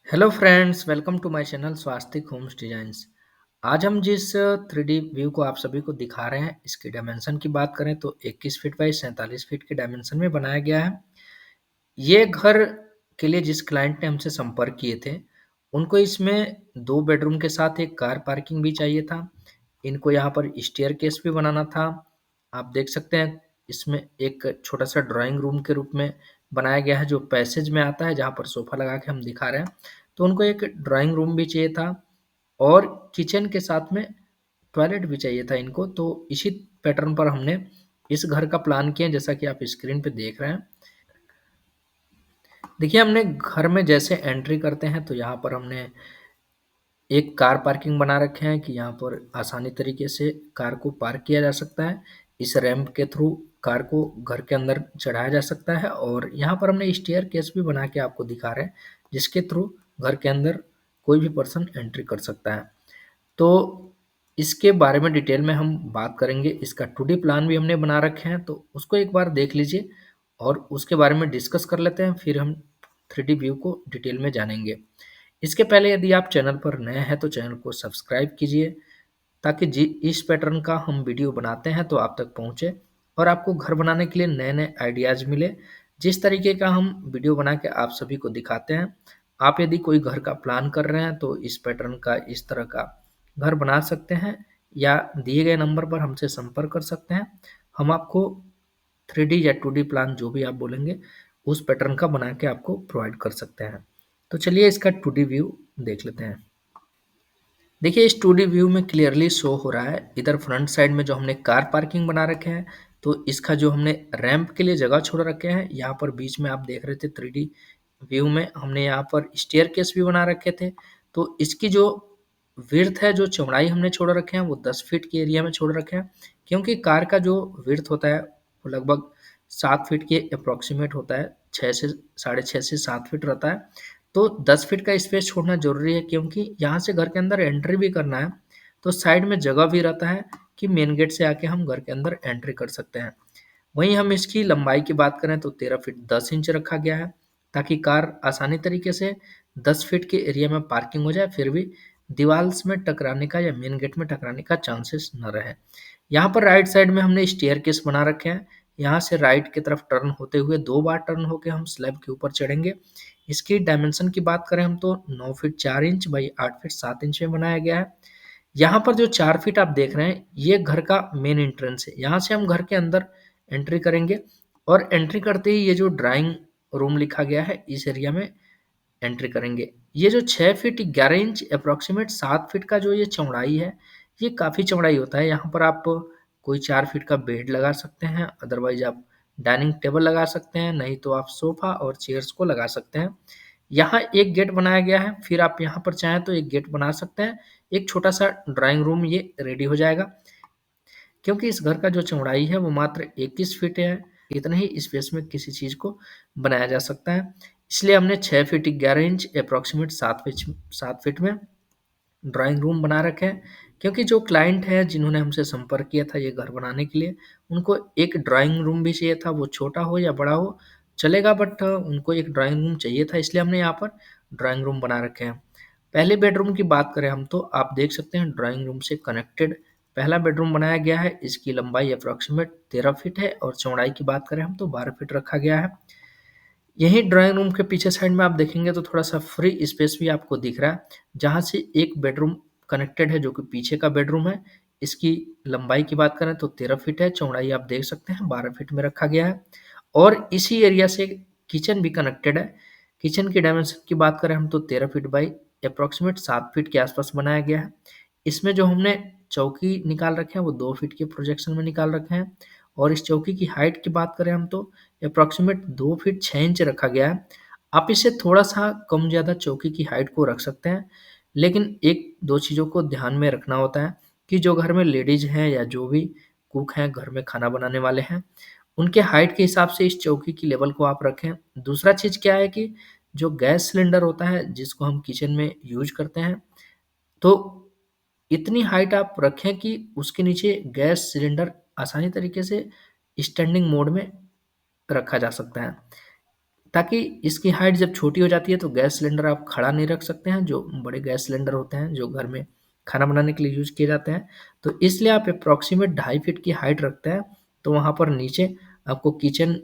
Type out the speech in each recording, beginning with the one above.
Hello friends, welcome to my channel Swastik homes designs. आज हम जिस 3D व्यू को आप सभी को दिखा रहे हैं, इसकी डायमेंशन की बात करें तो 21 फीट बाई 47 फीट के डायमेंशन में बनाया गया है। ये घर के लिए जिस क्लाइंट ने हमसे संपर्क किए थे, उनको इसमें 2 बेडरूम के साथ एक कार पार्किंग भी चाहिए था। इनको यहाँ पर स्टेयरकेस भी बनाना था। आप देख सकते हैं इसमें एक छोटा-सा ड्राइंग रूम के रूप में बनाया गया है, जो पैसेज में आता है, जहाँ पर सोफ़ा लगा के हम दिखा रहे हैं। तो उनको एक ड्राइंग रूम भी चाहिए था और किचन के साथ में टॉयलेट भी चाहिए था इनको। तो इसी पैटर्न पर हमने इस घर का प्लान किया, जैसा कि आप स्क्रीन पे देख रहे हैं। देखिए, हमने घर में जैसे एंट्री करते हैं तो यहाँ पर हमने एक कार पार्किंग बना रखे हैं कि यहाँ पर आसानी तरीके से कार को पार्क किया जा सकता है। इस रैंप के थ्रू कार को घर के अंदर चढ़ाया जा सकता है और यहाँ पर हमने स्टेयरकेस भी बना के आपको दिखा रहे हैं, जिसके थ्रू घर के अंदर कोई भी पर्सन एंट्री कर सकता है। तो इसके बारे में डिटेल में हम बात करेंगे। इसका 2D प्लान भी हमने बना रखे हैं, तो उसको एक बार देख लीजिए और उसके बारे में डिस्कस कर लेते हैं, फिर हम 3D व्यू को डिटेल में जानेंगे। इसके पहले यदि आप चैनल पर नए हैं तो चैनल को सब्सक्राइब कीजिए, ताकि जी इस पैटर्न का हम वीडियो बनाते हैं तो आप तक पहुँचे और आपको घर बनाने के लिए नए-नए आइडियाज़ मिले। जिस तरीके का हम वीडियो बना के आप सभी को दिखाते हैं, आप यदि कोई घर का प्लान कर रहे हैं तो इस पैटर्न का, इस तरह का घर बना सकते हैं या दिए गए नंबर पर हमसे संपर्क कर सकते हैं। हम आपको 3D या 2D प्लान जो भी आप बोलेंगे, उस पैटर्न का बना के आपको प्रोवाइड कर सकते हैं। तो चलिए इसका 2D व्यू देख लेते हैं। देखिए, इस 2D व्यू में क्लियरली शो हो रहा है, इधर फ्रंट साइड में जो हमने कार पार्किंग बना रखे हैं, तो इसका जो हमने रैंप के लिए जगह छोड़ रखे हैं, यहाँ पर बीच में आप देख रहे थे 3D व्यू में हमने यहाँ पर स्टेयरकेस भी बना रखे थे। तो इसकी जो विड्थ है, जो चौड़ाई हमने छोड़ रखे हैं, वो 10 फीट के एरिया में छोड़ रखे हैं, क्योंकि कार का जो विड्थ होता है वो लगभग 7 फीट के अप्रॉक्सीमेट होता है, 6 से साढ़े 6 से 7 फीट रहता है। तो 10 फीट का स्पेस छोड़ना ज़रूरी है, क्योंकि यहाँ से घर के अंदर एंट्री भी करना है, तो साइड में जगह भी रहता है कि मेन गेट से आके हम घर के अंदर एंट्री कर सकते हैं। वहीं हम इसकी लंबाई की बात करें तो 13 फीट 10 इंच रखा गया है, ताकि कार आसानी तरीके से 10 फीट के एरिया में पार्किंग हो जाए, फिर भी दीवाल्स में टकराने का या मेन गेट में टकराने का चांसेस न रहे। यहाँ पर राइट साइड में हमने स्टेयरकेस बना रखे हैं। यहाँ से राइट की तरफ टर्न होते हुए 2 बार टर्न होके हम स्लैब के ऊपर चढ़ेंगे। इसकी डायमेंशन की बात करें हम तो 9 feet 4 inch by 8 feet 7 inch में बनाया गया है। यहाँ पर जो 4 फीट आप देख रहे हैं, ये घर का मेन एंट्रेंस है। यहाँ से हम घर के अंदर एंट्री करेंगे और एंट्री करते ही ये जो ड्राइंग रूम लिखा गया है, इस एरिया में एंट्री करेंगे। ये जो 6 फीट 11 इंच अप्रॉक्सीमेट 7 फीट का जो ये चौड़ाई है, ये काफ़ी चौड़ाई होता है। यहाँ पर आप कोई 4 फीट का बेड लगा सकते हैं, अदरवाइज़ आप डाइनिंग टेबल लगा सकते हैं, नहीं तो आप सोफ़ा और चेयर्स को लगा सकते हैं। यहाँ एक गेट बनाया गया है, फिर आप यहाँ पर चाहें तो एक गेट बना सकते हैं। एक छोटा-सा ड्राइंग रूम ये रेडी हो जाएगा। क्योंकि इस घर का जो चौड़ाई है वो मात्र 21 फीट है, इतने ही स्पेस में किसी चीज़ को बनाया जा सकता है। इसलिए हमने 6 फीट 11 इंच अप्रॉक्सीमेट 7 फीट में ड्राइंग रूम बना रखे हैं, क्योंकि जो क्लाइंट है जिन्होंने हमसे संपर्क किया था ये घर बनाने के लिए, उनको एक ड्राइंग रूम भी चाहिए था, वो छोटा हो या बड़ा हो चलेगा, बट उनको एक ड्राइंग रूम चाहिए था, इसलिए हमने यहाँ पर ड्राइंग रूम बना रखे हैं। पहले बेडरूम की बात करें हम तो आप देख सकते हैं ड्राइंग रूम से कनेक्टेड पहला बेडरूम बनाया गया है। इसकी लंबाई अप्रॉक्सीमेट 13 फीट है और चौड़ाई की बात करें हम तो 12 फीट रखा गया है। यहीं ड्राइंग रूम के पीछे साइड में आप देखेंगे तो थोड़ा-सा फ्री स्पेस भी आपको दिख रहा है, जहाँ से एक बेडरूम कनेक्टेड है, जो कि पीछे का बेडरूम है। इसकी लंबाई की बात करें तो 13 फीट है, चौड़ाई आप देख सकते हैं 12 फीट में रखा गया है और इसी एरिया से किचन भी कनेक्टेड है। किचन की डायमेंशन की बात करें हम तो 13 फीट बाई एप्रॉक्सीमेट 7 फीट के आसपास बनाया गया है। इसमें जो हमने चौकी निकाल रखे हैं वो 2 फीट के प्रोजेक्शन में निकाल रखे हैं और इस चौकी की हाइट की बात करें हम तो अप्रॉक्सीमेट 2 फीट 6 इंच रखा गया है। आप इससे थोड़ा-सा कम-ज़्यादा चौकी की हाइट को रख सकते हैं, लेकिन 1-2 चीज़ों को ध्यान में रखना होता है कि जो घर में लेडीज़ हैं या जो भी कुक हैं, घर में खाना बनाने वाले हैं, उनके हाइट के हिसाब से इस चौकी की लेवल को आप रखें। दूसरा चीज़ क्या है कि जो गैस सिलेंडर होता है, जिसको हम किचन में यूज़ करते हैं, तो इतनी हाइट आप रखें कि उसके नीचे गैस सिलेंडर आसानी तरीके से स्टैंडिंग मोड में रखा जा सकता है। ताकि इसकी हाइट जब छोटी हो जाती है तो गैस सिलेंडर आप खड़ा नहीं रख सकते हैं, जो बड़े गैस सिलेंडर होते हैं जो घर में खाना बनाने के लिए यूज किए जाते हैं। तो इसलिए आप अप्रॉक्सीमेट 2.5 फीट की हाइट रखते हैं, तो वहाँ पर नीचे आपको किचन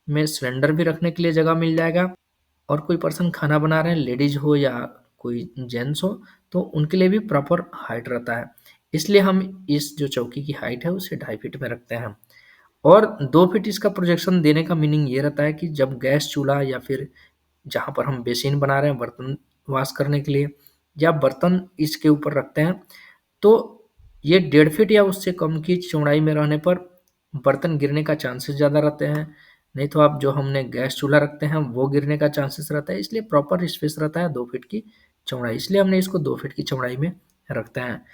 में सिलेंडर भी रखने के लिए जगह मिल जाएगा, और कोई पर्सन खाना बना रहे हैं, लेडीज हो या कोई जेंट्स हो, तो उनके लिए भी प्रॉपर हाइट रहता है। इसलिए हम इस जो चौकी की हाइट है उसे 2.5 फीट में रखते हैं। और 2 फीट इसका प्रोजेक्शन देने का मीनिंग ये रहता है कि जब गैस चूल्हा या फिर जहाँ पर हम बेसिन बना रहे हैं बर्तन वॉश करने के लिए, या बर्तन इसके ऊपर रखते हैं, तो ये 1.5 फीट या उससे कम की चौड़ाई में रहने पर बर्तन गिरने का चांसेस ज़्यादा रहते हैं। नहीं तो आप जो हमने गैस चूल्हा रखते हैं वो गिरने का चांसेस रहता है, इसलिए प्रॉपर स्पेस रहता है 2 फीट की चौड़ाई, इसलिए हमने इसको 2 फीट की चौड़ाई में रखते हैं।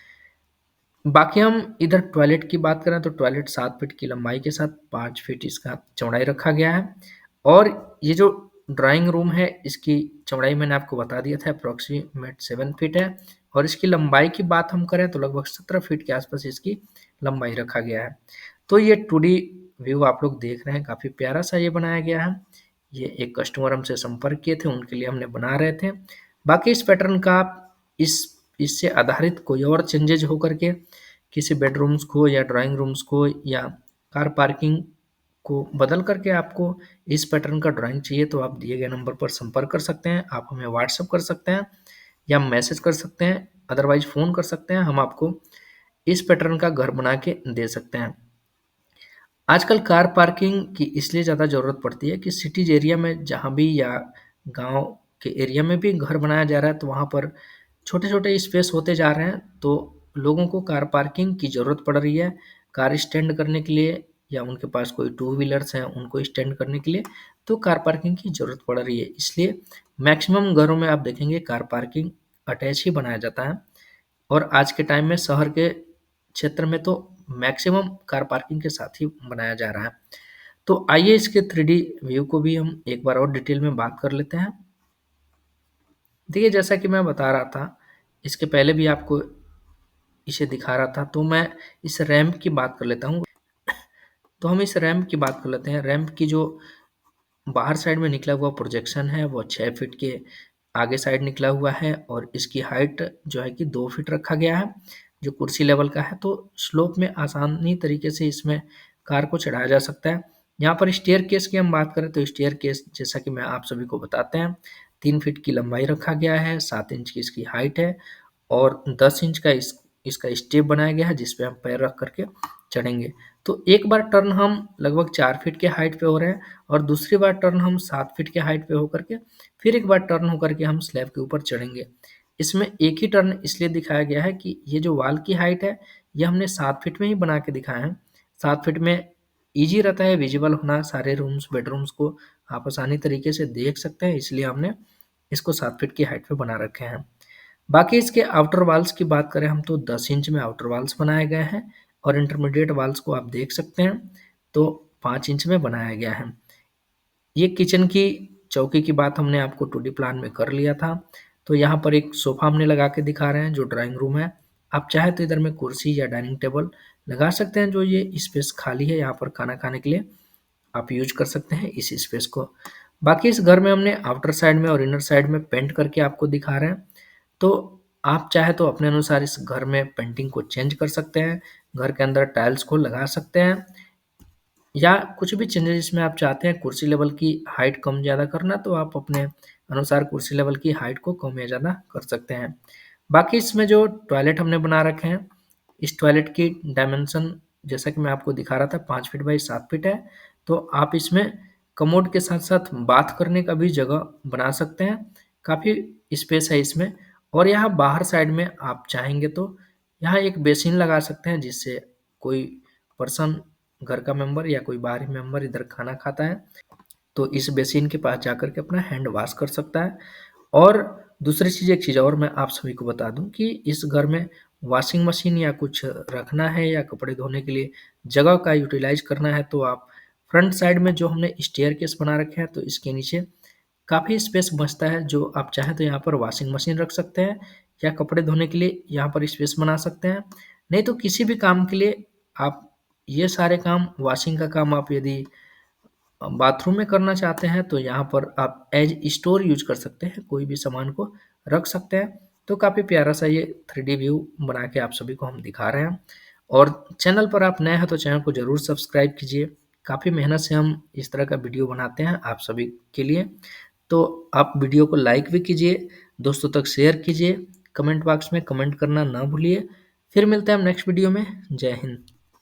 बाकी हम इधर टॉयलेट की बात करें तो टॉयलेट 7 फीट की लंबाई के साथ 5 फीट इसका चौड़ाई रखा गया है। और ये जो ड्राइंग रूम है इसकी चौड़ाई मैंने आपको बता दिया था, अप्रॉक्सीमेट 7 फीट है। और इसकी लंबाई की बात हम करें तो लगभग 17 फीट के आसपास इसकी लंबाई रखा गया है। तो ये 2D व्यू आप लोग देख रहे हैं, काफ़ी प्यारा सा ये बनाया गया है। ये एक कस्टमर हमसे संपर्क किए थे, उनके लिए हमने बना रहे थे। बाकी इस पैटर्न का आप इस इससे आधारित कोई और चेंजेज हो करके किसी बेडरूम्स को या ड्राइंग रूम्स को या कार पार्किंग को बदल करके आपको इस पैटर्न का ड्राइंग चाहिए तो आप दिए गए नंबर पर संपर्क कर सकते हैं। आप हमें व्हाट्सएप कर सकते हैं या मैसेज कर सकते हैं, अदरवाइज फ़ोन कर सकते हैं, हम आपको इस पैटर्न का घर बना के दे सकते हैं। आजकल कार पार्किंग की इसलिए ज़्यादा ज़रूरत पड़ती है कि सिटीज़ एरिया में जहाँ भी या गांव के एरिया में भी घर बनाया जा रहा है तो वहाँ पर छोटे-छोटे स्पेस होते जा रहे हैं, तो लोगों को कार पार्किंग की ज़रूरत पड़ रही है। कार स्टैंड करने के लिए या उनके पास कोई टू व्हीलर्स हैं उनको स्टैंड करने के लिए, तो कार पार्किंग की ज़रूरत पड़ रही है। इसलिए मैक्सिमम घरों में आप देखेंगे कार पार्किंग अटैच ही बनाया जाता है। और आज के टाइम में शहर के क्षेत्र में तो मैक्सिमम कार पार्किंग के साथ ही बनाया जा रहा है। तो आइए इसके 3D व्यू को भी हम एक बार और डिटेल में बात कर लेते हैं। देखिए जैसा कि मैं बता रहा था, इसके पहले भी आपको इसे दिखा रहा था, तो मैं इस रैंप की बात कर लेता हूँ। तो हम इस रैंप की बात कर लेते हैं। रैंप की जो बाहर साइड में निकला हुआ प्रोजेक्शन है वो 6 फीट के आगे साइड निकला हुआ है, और इसकी हाइट जो है कि 2 फीट रखा गया है, जो कुर्सी लेवल का है। तो स्लोप में आसानी तरीके से इसमें कार को चढ़ाया जा सकता है। यहाँ पर स्टेयर केस की हम बात करें तो स्टेयर केस जैसा कि मैं आप सभी को बताते हैं 3 फीट की लंबाई रखा गया है, 7 इंच की इसकी हाइट है, और 10 इंच का इसका स्टेप बनाया गया है जिस पे हम पैर रख करके चढ़ेंगे। तो एक बार टर्न हम लगभग 4 फीट के हाइट पे हो रहे हैं, और दूसरी बार टर्न हम 7 फीट के हाइट पे होकर के फिर एक बार टर्न होकर के हम स्लैब के ऊपर चढ़ेंगे। इसमें एक ही टर्न इसलिए दिखाया गया है कि ये जो वॉल की हाइट है ये हमने 7 फीट में ही बना के दिखाया है। 7 फीट में ईजी रहता है विजिबल होना, सारे रूम्स बेडरूम्स को आप आसानी तरीके से देख सकते हैं, इसलिए हमने इसको 7 फीट की हाइट पे बना रखे हैं। बाकी इसके आउटर वॉल्स की बात करें हम तो 10 इंच में आउटर वॉल्स बनाए गए हैं, और इंटरमीडिएट वॉल्स को आप देख सकते हैं तो 5 इंच में बनाया गया है। ये किचन की चौकी की बात हमने आपको 2D प्लान में कर लिया था। तो यहाँ पर एक सोफा हमने लगा के दिखा रहे हैं जो ड्राइंग रूम है। आप चाहे तो इधर में कुर्सी या डाइनिंग टेबल लगा सकते हैं, जो ये स्पेस खाली है यहाँ पर खाना खाने के लिए आप यूज कर सकते हैं इस स्पेस को। बाकी इस घर में हमने आउटर साइड में और इनर साइड में पेंट करके आपको दिखा रहे हैं। तो आप चाहे तो अपने अनुसार इस घर में पेंटिंग को चेंज कर सकते हैं, घर के अंदर टाइल्स को लगा सकते हैं, या कुछ भी चेंजेस इसमें आप चाहते हैं कुर्सी लेवल की हाइट कम ज़्यादा करना तो आप अपने अनुसार कुर्सी लेवल की हाइट को कम या ज़्यादा कर सकते हैं। बाकी इसमें जो टॉयलेट हमने बना रखे हैं, इस टॉयलेट की डायमेंशन जैसा कि मैं आपको दिखा रहा था 5 फीट बाई 7 फीट है। तो आप इसमें कमोड के साथ-साथ बाथ करने का भी जगह बना सकते हैं, काफ़ी स्पेस है इसमें। और यहाँ बाहर साइड में आप चाहेंगे तो यहाँ एक बेसिन लगा सकते हैं, जिससे कोई पर्सन घर का मेंबर या कोई बाहरी मेंबर इधर खाना खाता है तो इस बेसिन के पास जाकर के अपना हैंड वॉश कर सकता है। और दूसरी चीज़ एक चीज़ और मैं आप सभी को बता दूं कि इस घर में वॉशिंग मशीन या कुछ रखना है या कपड़े धोने के लिए जगह का यूटिलाइज करना है तो आप फ्रंट साइड में जो हमने स्टेयर केस बना रखे हैं तो इसके नीचे काफ़ी स्पेस बचता है, जो आप चाहें तो यहाँ पर वॉशिंग मशीन रख सकते हैं या कपड़े धोने के लिए यहाँ पर स्पेस बना सकते हैं। नहीं तो किसी भी काम के लिए आप ये सारे काम, वॉशिंग का काम आप यदि बाथरूम में करना चाहते हैं तो यहाँ पर आप एज स्टोर यूज कर सकते हैं, कोई भी सामान को रख सकते हैं। तो काफ़ी प्यारा सा ये 3D व्यू बना के आप सभी को हम दिखा रहे हैं। और चैनल पर आप नए हैं तो चैनल को ज़रूर सब्सक्राइब कीजिए। काफ़ी मेहनत से हम इस तरह का वीडियो बनाते हैं आप सभी के लिए। तो आप वीडियो को लाइक भी कीजिए, दोस्तों तक शेयर कीजिए, कमेंट बॉक्स में कमेंट करना ना भूलिए। फिर मिलते हैं हम नेक्स्ट वीडियो में। जय हिंद।